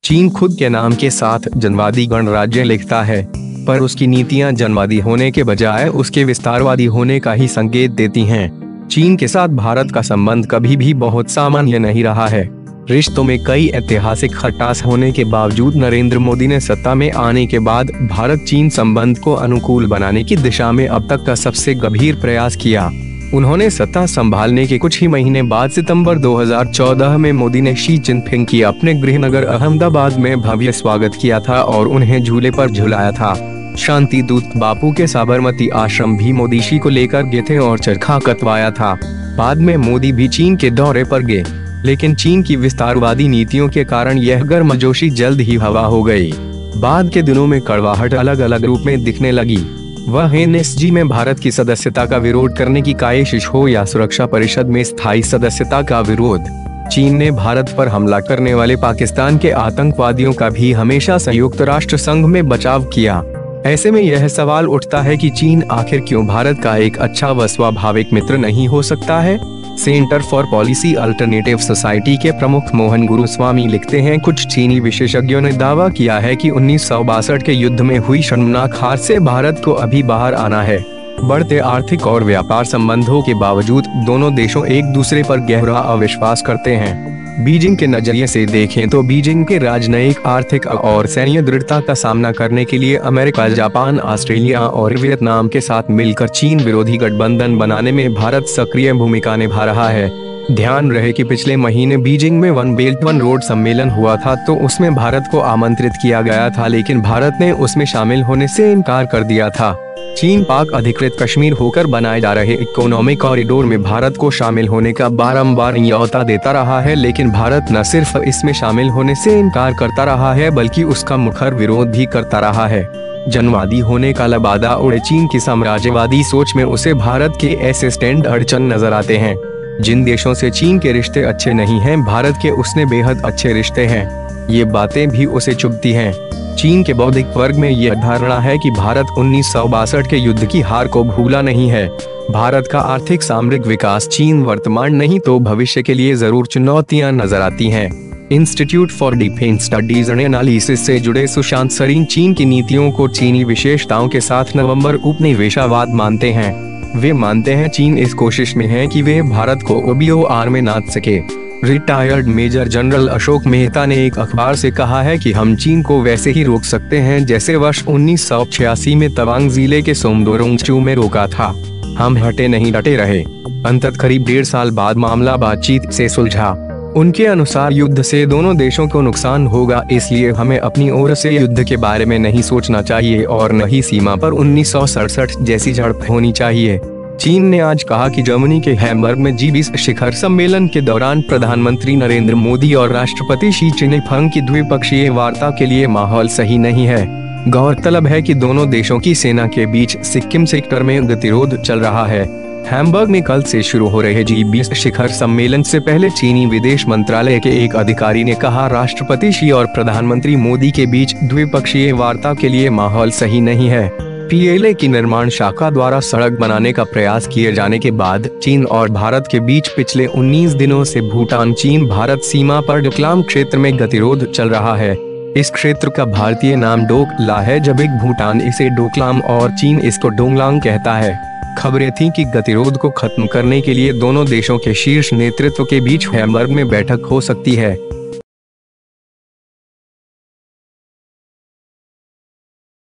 चीन खुद के नाम के साथ जनवादी गणराज्य लिखता है, पर उसकी नीतियां जनवादी होने के बजाय उसके विस्तारवादी होने का ही संकेत देती हैं। चीन के साथ भारत का संबंध कभी भी बहुत सामान्य नहीं रहा है। रिश्तों में कई ऐतिहासिक खटास होने के बावजूद नरेंद्र मोदी ने सत्ता में आने के बाद भारत चीन संबंध को अनुकूल बनाने की दिशा में अब तक का सबसे गंभीर प्रयास किया। उन्होंने सत्ता संभालने के कुछ ही महीने बाद सितंबर 2014 में मोदी ने शी जिनपिंग की अपने गृहनगर अहमदाबाद में भव्य स्वागत किया था और उन्हें झूले पर झुलाया था। शांति दूत बापू के साबरमती आश्रम भी मोदी शी को लेकर गए थे और चरखा कतवाया था। बाद में मोदी भी चीन के दौरे पर गए, लेकिन चीन की विस्तारवादी नीतियों के कारण यह गर्मजोशी जल्द ही हवा हो गई। बाद के दिनों में कड़वाहट अलग अलग रूप में दिखने लगी। वह एनएसजी में भारत की सदस्यता का विरोध करने की कोशिश हो या सुरक्षा परिषद में स्थायी सदस्यता का विरोध, चीन ने भारत पर हमला करने वाले पाकिस्तान के आतंकवादियों का भी हमेशा संयुक्त राष्ट्र संघ में बचाव किया। ऐसे में यह सवाल उठता है कि चीन आखिर क्यों भारत का एक अच्छा व स्वाभाविक मित्र नहीं हो सकता है। Centre for policy alternative society के प्रमुख मोहन गुरुस्वामी लिखते हैं, कुछ चीनी विशेषज्ञों ने दावा किया है कि 1962 के युद्ध में हुई शर्मनाक हार से भारत को अभी बाहर आना है। बढ़ते आर्थिक और व्यापार संबंधों के बावजूद दोनों देशों एक दूसरे पर गहरा अविश्वास करते हैं। बीजिंग के नजरिए से देखें तो बीजिंग के राजनयिक, आर्थिक और सैन्य दृढ़ता का सामना करने के लिए अमेरिका, जापान, ऑस्ट्रेलिया और वियतनाम के साथ मिलकर चीन विरोधी गठबंधन बनाने में भारत सक्रिय भूमिका निभा रहा है। ध्यान रहे कि पिछले महीने बीजिंग में वन बेल्ट वन रोड सम्मेलन हुआ था, तो उसमें भारत को आमंत्रित किया गया था, लेकिन भारत ने उसमें शामिल होने से इनकार कर दिया था। चीन पाक अधिकृत कश्मीर होकर बनाए जा रहे इकोनॉमिक कॉरिडोर में भारत को शामिल होने का बारंबार न्योता देता रहा है, लेकिन भारत न सिर्फ इसमें शामिल होने से इनकार करता रहा है बल्कि उसका मुखर विरोध भी करता रहा है। जनवादी होने का लबादा उड़े चीन की साम्राज्यवादी सोच में उसे भारत के ऐसे स्टैंड अड़चन नजर आते हैं। जिन देशों से चीन के रिश्ते अच्छे नहीं हैं, भारत के उसने बेहद अच्छे रिश्ते हैं। ये बातें भी उसे चुभती हैं। चीन के बौद्धिक वर्ग में यह धारणा है कि भारत 1962 के युद्ध की हार को भूला नहीं है। भारत का आर्थिक सामरिक विकास चीन वर्तमान नहीं तो भविष्य के लिए जरूर चुनौतियां नजर आती हैं। Institute for defence studies and analysis से जुड़े सुशांत सरीन चीन की नीतियों को चीनी विशेषताओं के साथ नवंबर उपनिवेशवाद मानते हैं। वे मानते हैं चीन इस कोशिश में है कि वे भारत को OBOR में नाच सके। Retired major general Ashok Mehta ने एक अखबार से कहा है कि हम चीन को वैसे ही रोक सकते हैं जैसे वर्ष 1986 में तवांग जिले के सोमदोरोंगचू में रोका था। हम हटे नहीं डटे रहे। अंततः करीब 1.5 साल बाद मामला बातचीत से सुलझा। उनके अनुसार युद्ध से दोनों देशों को नुकसान होगा, इसलिए हमें अपनी ओर से युद्ध के बारे में नहीं सोचना चाहिए और न ही सीमा पर 1967 जैसी झड़प होनी चाहिए। चीन ने आज कहा कि जर्मनी के हैम्बर्ग में G20 शिखर सम्मेलन के दौरान प्रधानमंत्री नरेंद्र मोदी और राष्ट्रपति शी जिनपिंग की द्विपक्षीय वार्ता के लिए माहौल सही नहीं है। गौरतलब है कि दोनों देशों की सेना के बीच सिक्किम सेक्टर में गतिरोध चल रहा है। हैम्बर्ग में कल से शुरू हो रहे G20 शिखर सम्मेलन से पहले चीनी विदेश मंत्रालय के एक अधिकारी ने कहा, राष्ट्रपति शी और प्रधानमंत्री मोदी के बीच द्विपक्षीय वार्ता के लिए माहौल सही नहीं है। PLA की निर्माण शाखा द्वारा सड़क बनाने का प्रयास किए जाने के बाद चीन और भारत के बीच पिछले 19 दिनों से भूटान चीन भारत सीमा पर डोकलाम क्षेत्र में गतिरोध चल रहा है। इस क्षेत्र का भारतीय नाम डोक ला है, जबकि भूटान इसे डोकलाम और चीन इसको डोंगलांग कहता है। खबरें थीं कि गतिरोध को खत्म करने के लिए दोनों देशों के शीर्ष नेतृत्व के बीच हैम्बर्ग में बैठक हो सकती है।